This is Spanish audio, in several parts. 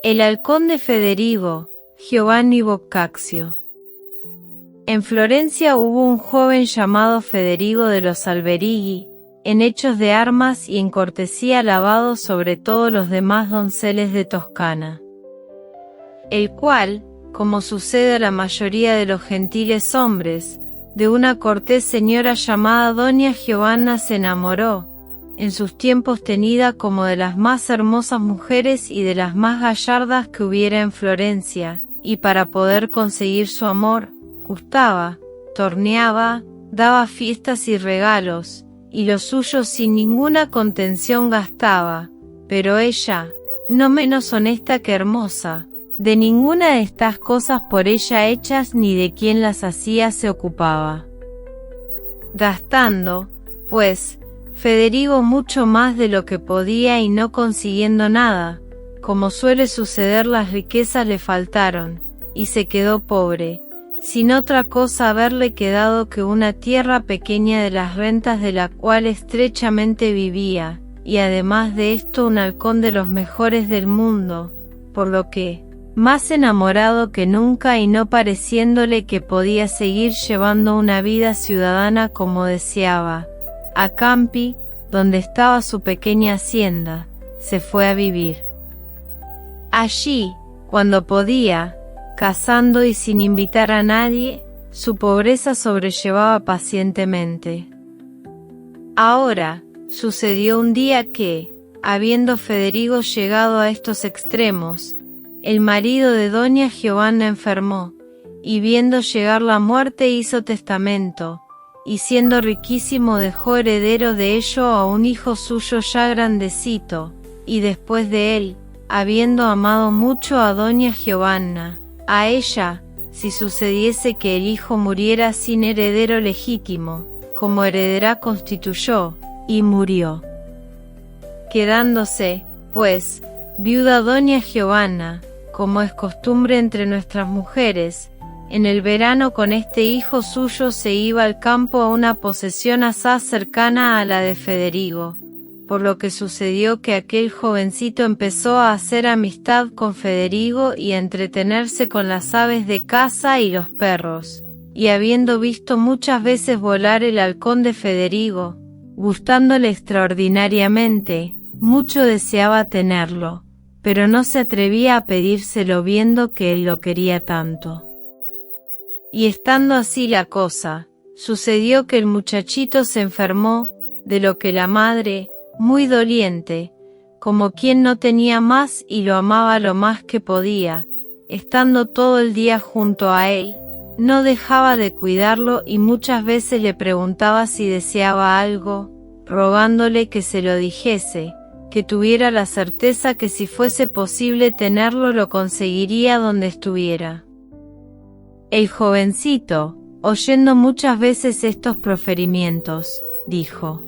El halcón de Federigo, Giovanni Boccaccio. En Florencia hubo un joven llamado Federigo de los Alberighi, en hechos de armas y en cortesía alabado sobre todos los demás donceles de Toscana. El cual, como sucede a la mayoría de los gentiles hombres, de una cortés señora llamada Doña Giovanna se enamoró, en sus tiempos tenida como de las más hermosas mujeres y de las más gallardas que hubiera en Florencia, y para poder conseguir su amor, gustaba, torneaba, daba fiestas y regalos, y lo suyo sin ninguna contención gastaba, pero ella, no menos honesta que hermosa, de ninguna de estas cosas por ella hechas ni de quien las hacía se ocupaba. Gastando, pues, Federigo mucho más de lo que podía y no consiguiendo nada, como suele suceder, las riquezas le faltaron, y se quedó pobre, sin otra cosa haberle quedado que una tierra pequeña de las rentas de la cual estrechamente vivía, y además de esto un halcón de los mejores del mundo, por lo que, más enamorado que nunca y no pareciéndole que podía seguir llevando una vida ciudadana como deseaba, a Campi, donde estaba su pequeña hacienda, se fue a vivir. Allí, cuando podía, cazando y sin invitar a nadie, su pobreza sobrellevaba pacientemente. Ahora, sucedió un día que, habiendo Federigo llegado a estos extremos, el marido de Doña Giovanna enfermó, y viendo llegar la muerte hizo testamento, y siendo riquísimo dejó heredero de ello a un hijo suyo ya grandecito, y después de él, habiendo amado mucho a Doña Giovanna, a ella, si sucediese que el hijo muriera sin heredero legítimo, como heredera constituyó, y murió. Quedándose, pues, viuda Doña Giovanna, como es costumbre entre nuestras mujeres, en el verano con este hijo suyo se iba al campo a una posesión asaz cercana a la de Federigo, por lo que sucedió que aquel jovencito empezó a hacer amistad con Federigo y a entretenerse con las aves de caza y los perros, y habiendo visto muchas veces volar el halcón de Federigo, gustándole extraordinariamente, mucho deseaba tenerlo, pero no se atrevía a pedírselo viendo que él lo quería tanto. Y estando así la cosa, sucedió que el muchachito se enfermó, de lo que la madre, muy doliente, como quien no tenía más y lo amaba lo más que podía, estando todo el día junto a él, no dejaba de cuidarlo y muchas veces le preguntaba si deseaba algo, rogándole que se lo dijese, que tuviera la certeza que si fuese posible tenerlo lo conseguiría donde estuviera. El jovencito, oyendo muchas veces estos proferimientos, dijo: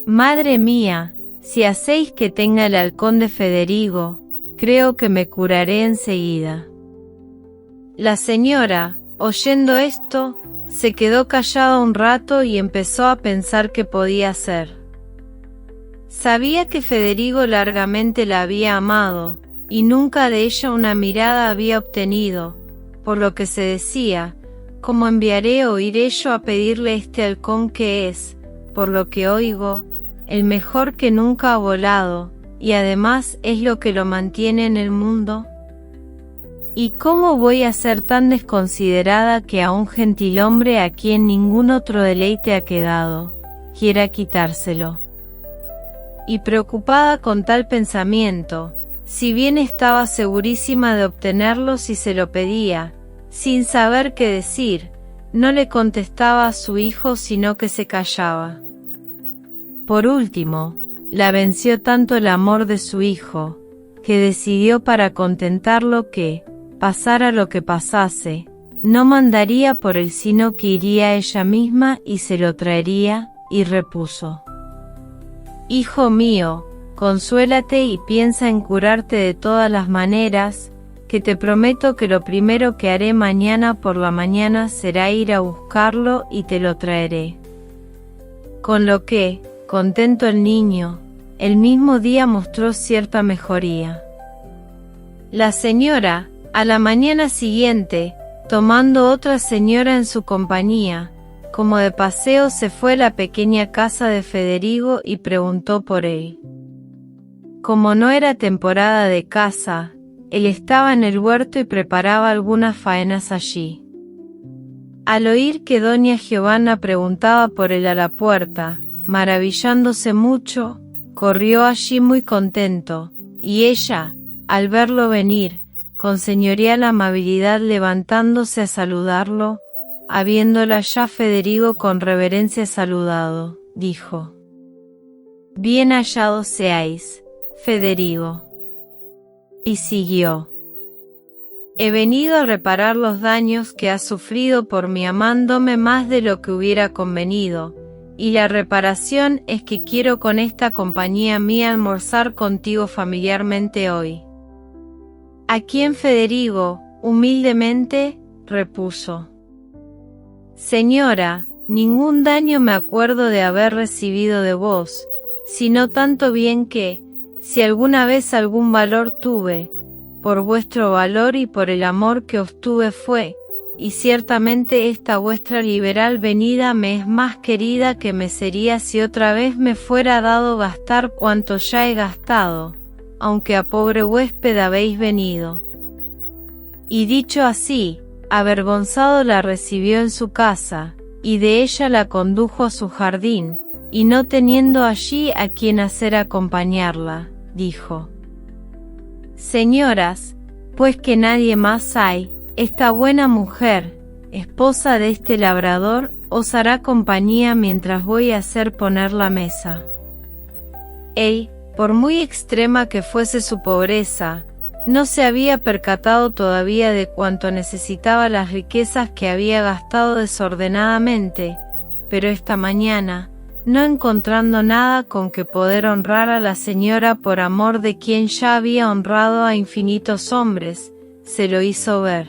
«Madre mía, si hacéis que tenga el halcón de Federigo, creo que me curaré enseguida». La señora, oyendo esto, se quedó callada un rato y empezó a pensar qué podía hacer. Sabía que Federigo largamente la había amado, y nunca de ella una mirada había obtenido, por lo que se decía: ¿cómo enviaré o iré yo a pedirle este halcón que es, por lo que oigo, el mejor que nunca ha volado, y además es lo que lo mantiene en el mundo? ¿Y cómo voy a ser tan desconsiderada que a un gentilhombre a quien ningún otro deleite ha quedado, quiera quitárselo? Y preocupada con tal pensamiento, si bien estaba segurísima de obtenerlo si se lo pedía, sin saber qué decir, no le contestaba a su hijo sino que se callaba. Por último, la venció tanto el amor de su hijo, que decidió para contentarlo que, pasara lo que pasase, no mandaría por él sino que iría ella misma y se lo traería, y repuso: «Hijo mío, consuélate y piensa en curarte de todas las maneras, que te prometo que lo primero que haré mañana por la mañana será ir a buscarlo y te lo traeré». Con lo que, contento el niño, el mismo día mostró cierta mejoría. La señora, a la mañana siguiente, tomando otra señora en su compañía, como de paseo se fue a la pequeña casa de Federigo y preguntó por él. Como no era temporada de caza, él estaba en el huerto y preparaba algunas faenas allí. Al oír que doña Giovanna preguntaba por él a la puerta, maravillándose mucho, corrió allí muy contento, y ella, al verlo venir, con señorial amabilidad levantándose a saludarlo, habiéndola ya Federigo con reverencia saludado, dijo: «Bien hallado seáis, Federigo». Y siguió: «He venido a reparar los daños que has sufrido por mi amándome más de lo que hubiera convenido, y la reparación es que quiero con esta compañía mía almorzar contigo familiarmente hoy». A quien Federigo, humildemente, repuso: «Señora, ningún daño me acuerdo de haber recibido de vos, sino tanto bien que, si alguna vez algún valor tuve, por vuestro valor y por el amor que os tuve fue, y ciertamente esta vuestra liberal venida me es más querida que me sería si otra vez me fuera dado gastar cuanto ya he gastado, aunque a pobre huésped habéis venido». Y dicho así, avergonzado la recibió en su casa, y de ella la condujo a su jardín, y no teniendo allí a quien hacer acompañarla, dijo: «Señoras, pues que nadie más hay, esta buena mujer, esposa de este labrador, os hará compañía mientras voy a hacer poner la mesa». Él, por muy extrema que fuese su pobreza, no se había percatado todavía de cuánto necesitaba las riquezas que había gastado desordenadamente, pero esta mañana, no encontrando nada con que poder honrar a la señora por amor de quien ya había honrado a infinitos hombres, se lo hizo ver.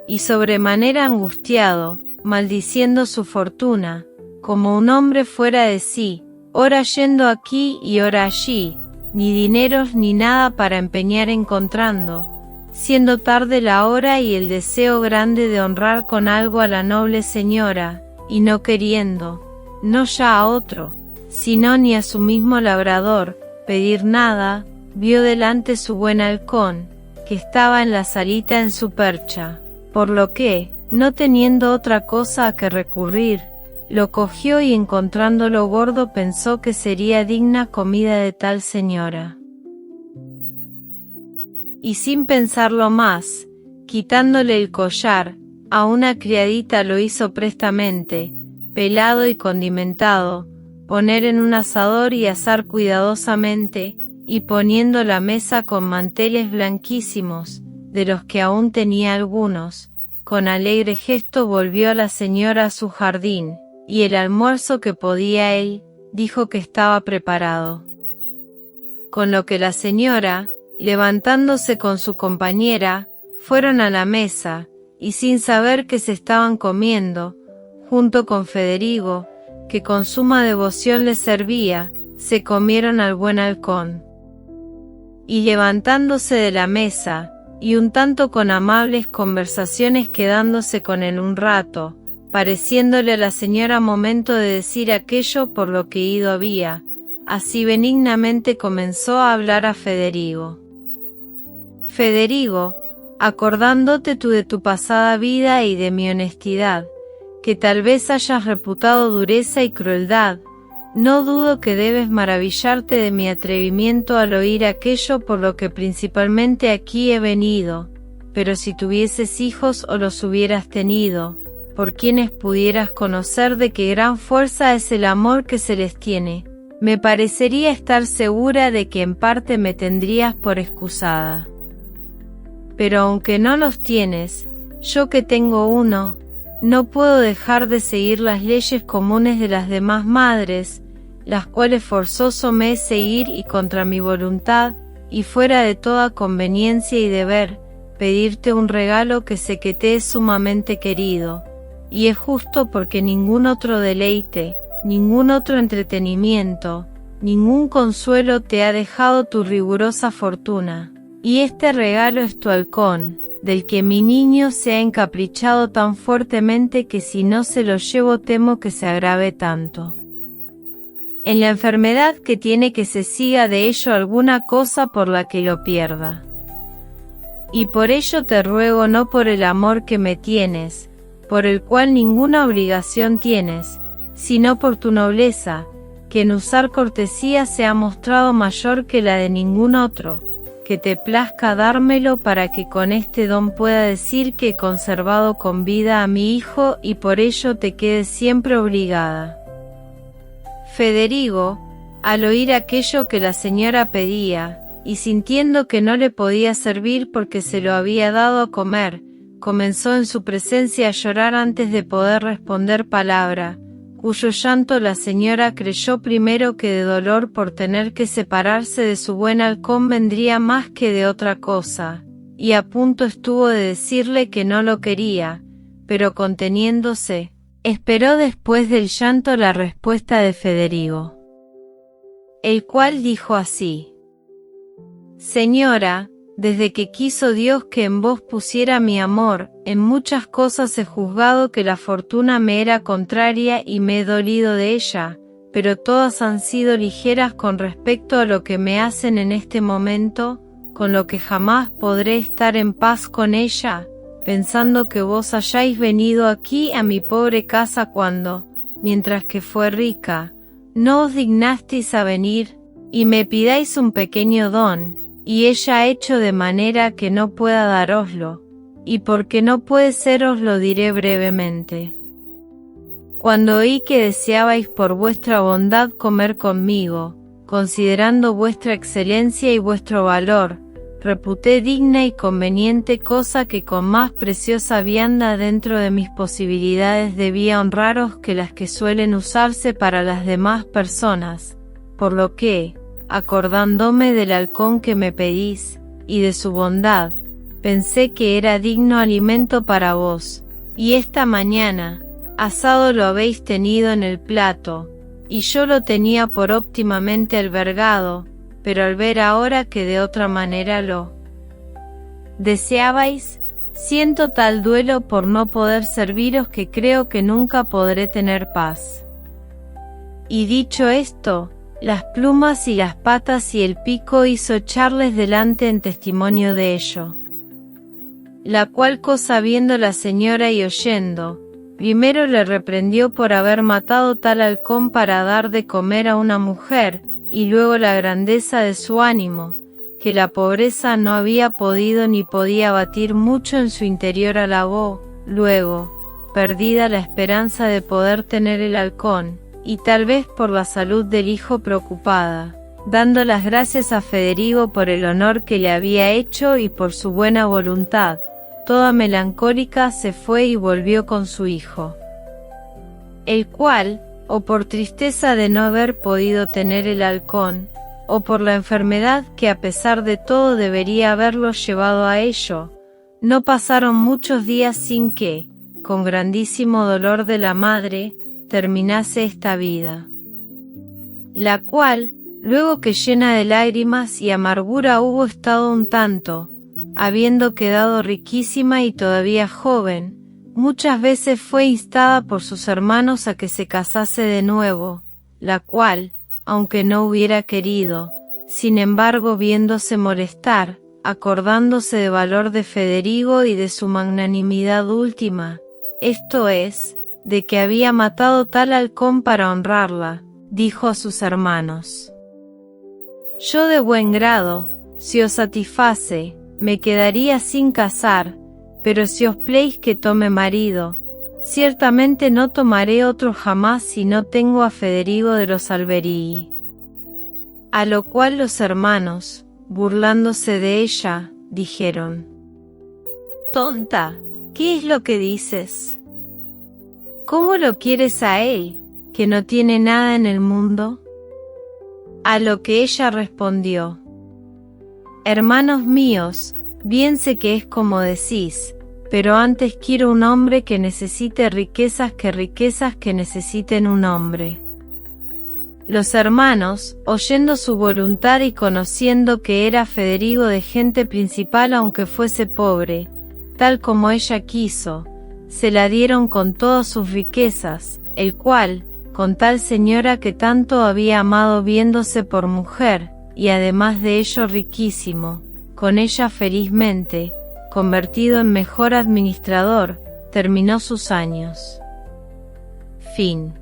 Y sobremanera angustiado, maldiciendo su fortuna, como un hombre fuera de sí, ora yendo aquí y ora allí, ni dineros ni nada para empeñar encontrando, siendo tarde la hora y el deseo grande de honrar con algo a la noble señora, y no queriendo, no ya a otro, sino ni a su mismo labrador, pedir nada, vio delante su buen halcón, que estaba en la salita en su percha, por lo que, no teniendo otra cosa a que recurrir, lo cogió y encontrándolo gordo pensó que sería digna comida de tal señora. Y sin pensarlo más, quitándole el collar, a una criadita lo hizo prestamente, pelado y condimentado, poner en un asador y asar cuidadosamente, y poniendo la mesa con manteles blanquísimos, de los que aún tenía algunos, con alegre gesto volvió a la señora a su jardín, y el almuerzo que podía él, dijo que estaba preparado. Con lo que la señora, levantándose con su compañera, fueron a la mesa, y sin saber que se estaban comiendo, junto con Federigo, que con suma devoción les servía, se comieron al buen halcón. Y levantándose de la mesa, y un tanto con amables conversaciones quedándose con él un rato, pareciéndole a la señora momento de decir aquello por lo que ido había, así benignamente comenzó a hablar a Federigo. «Federigo, acordándote tú de tu pasada vida y de mi honestidad, que tal vez hayas reputado dureza y crueldad, no dudo que debes maravillarte de mi atrevimiento al oír aquello por lo que principalmente aquí he venido, pero si tuvieses hijos o los hubieras tenido, por quienes pudieras conocer de qué gran fuerza es el amor que se les tiene, me parecería estar segura de que en parte me tendrías por excusada. Pero aunque no los tienes, yo que tengo uno, no puedo dejar de seguir las leyes comunes de las demás madres, las cuales forzoso me es seguir y contra mi voluntad, y fuera de toda conveniencia y deber, pedirte un regalo que sé que te es sumamente querido, y es justo porque ningún otro deleite, ningún otro entretenimiento, ningún consuelo te ha dejado tu rigurosa fortuna, Y este regalo es tu halcón, del que mi niño se ha encaprichado tan fuertemente que si no se lo llevo temo que se agrave tanto. En la enfermedad que tiene que se siga de ello alguna cosa por la que lo pierda. Y por ello te ruego no por el amor que me tienes, por el cual ninguna obligación tienes, sino por tu nobleza, que en usar cortesía se ha mostrado mayor que la de ningún otro, que te plazca dármelo para que con este don pueda decir que he conservado con vida a mi hijo y por ello te quede siempre obligada. Federigo, al oír aquello que la señora pedía, y sintiendo que no le podía servir porque se lo había dado a comer, comenzó en su presencia a llorar antes de poder responder palabra, cuyo llanto la señora creyó primero que de dolor por tener que separarse de su buen halcón vendría más que de otra cosa, y a punto estuvo de decirle que no lo quería, pero conteniéndose, esperó después del llanto la respuesta de Federigo, el cual dijo así: Señora, desde que quiso Dios que en vos pusiera mi amor, en muchas cosas he juzgado que la fortuna me era contraria y me he dolido de ella, pero todas han sido ligeras con respecto a lo que me hacen en este momento, con lo que jamás podré estar en paz con ella, pensando que vos hayáis venido aquí a mi pobre casa cuando, mientras que fue rica, no os dignasteis a venir, y me pidáis un pequeño don, y ella ha hecho de manera que no pueda daroslo, y porque no puede ser os lo diré brevemente. Cuando oí que deseabais por vuestra bondad comer conmigo, considerando vuestra excelencia y vuestro valor, reputé digna y conveniente cosa que con más preciosa vianda dentro de mis posibilidades debía honraros que las que suelen usarse para las demás personas, por lo que, acordándome del halcón que me pedís, y de su bondad, pensé que era digno alimento para vos, y esta mañana, asado lo habéis tenido en el plato, y yo lo tenía por óptimamente albergado, pero al ver ahora que de otra manera lo deseabais, siento tal duelo por no poder serviros que creo que nunca podré tener paz. Y dicho esto, las plumas y las patas y el pico hizo echarles delante en testimonio de ello. La cual cosa viendo la señora y oyendo, primero le reprendió por haber matado tal halcón para dar de comer a una mujer, y luego la grandeza de su ánimo, que la pobreza no había podido ni podía batir mucho en su interior alabó, luego, perdida la esperanza de poder tener el halcón, y tal vez por la salud del hijo preocupada, dando las gracias a Federigo por el honor que le había hecho y por su buena voluntad, toda melancólica se fue y volvió con su hijo, el cual, o por tristeza de no haber podido tener el halcón, o por la enfermedad que a pesar de todo debería haberlo llevado a ello, no pasaron muchos días sin que, con grandísimo dolor de la madre, terminase esta vida, la cual, luego que llena de lágrimas y amargura hubo estado un tanto, habiendo quedado riquísima y todavía joven, muchas veces fue instada por sus hermanos a que se casase de nuevo, la cual, aunque no hubiera querido, sin embargo viéndose molestar, acordándose de valor de Federigo y de su magnanimidad última, esto es, de que había matado tal halcón para honrarla, dijo a sus hermanos: Yo de buen grado, si os satisface, me quedaría sin casar, pero si os pléis que tome marido, ciertamente no tomaré otro jamás si no tengo a Federigo de los Alberii. A lo cual los hermanos, burlándose de ella, dijeron: Tonta, ¿qué es lo que dices? ¿Cómo lo quieres a él, que no tiene nada en el mundo? A lo que ella respondió: Hermanos míos, bien sé que es como decís, pero antes quiero un hombre que necesite riquezas que necesiten un hombre. Los hermanos, oyendo su voluntad y conociendo que era Federigo de gente principal aunque fuese pobre, tal como ella quiso, se la dieron con todas sus riquezas, el cual, con tal señora que tanto había amado viéndose por mujer, y además de ello riquísimo, con ella felizmente, convertido en mejor administrador, terminó sus años. Fin.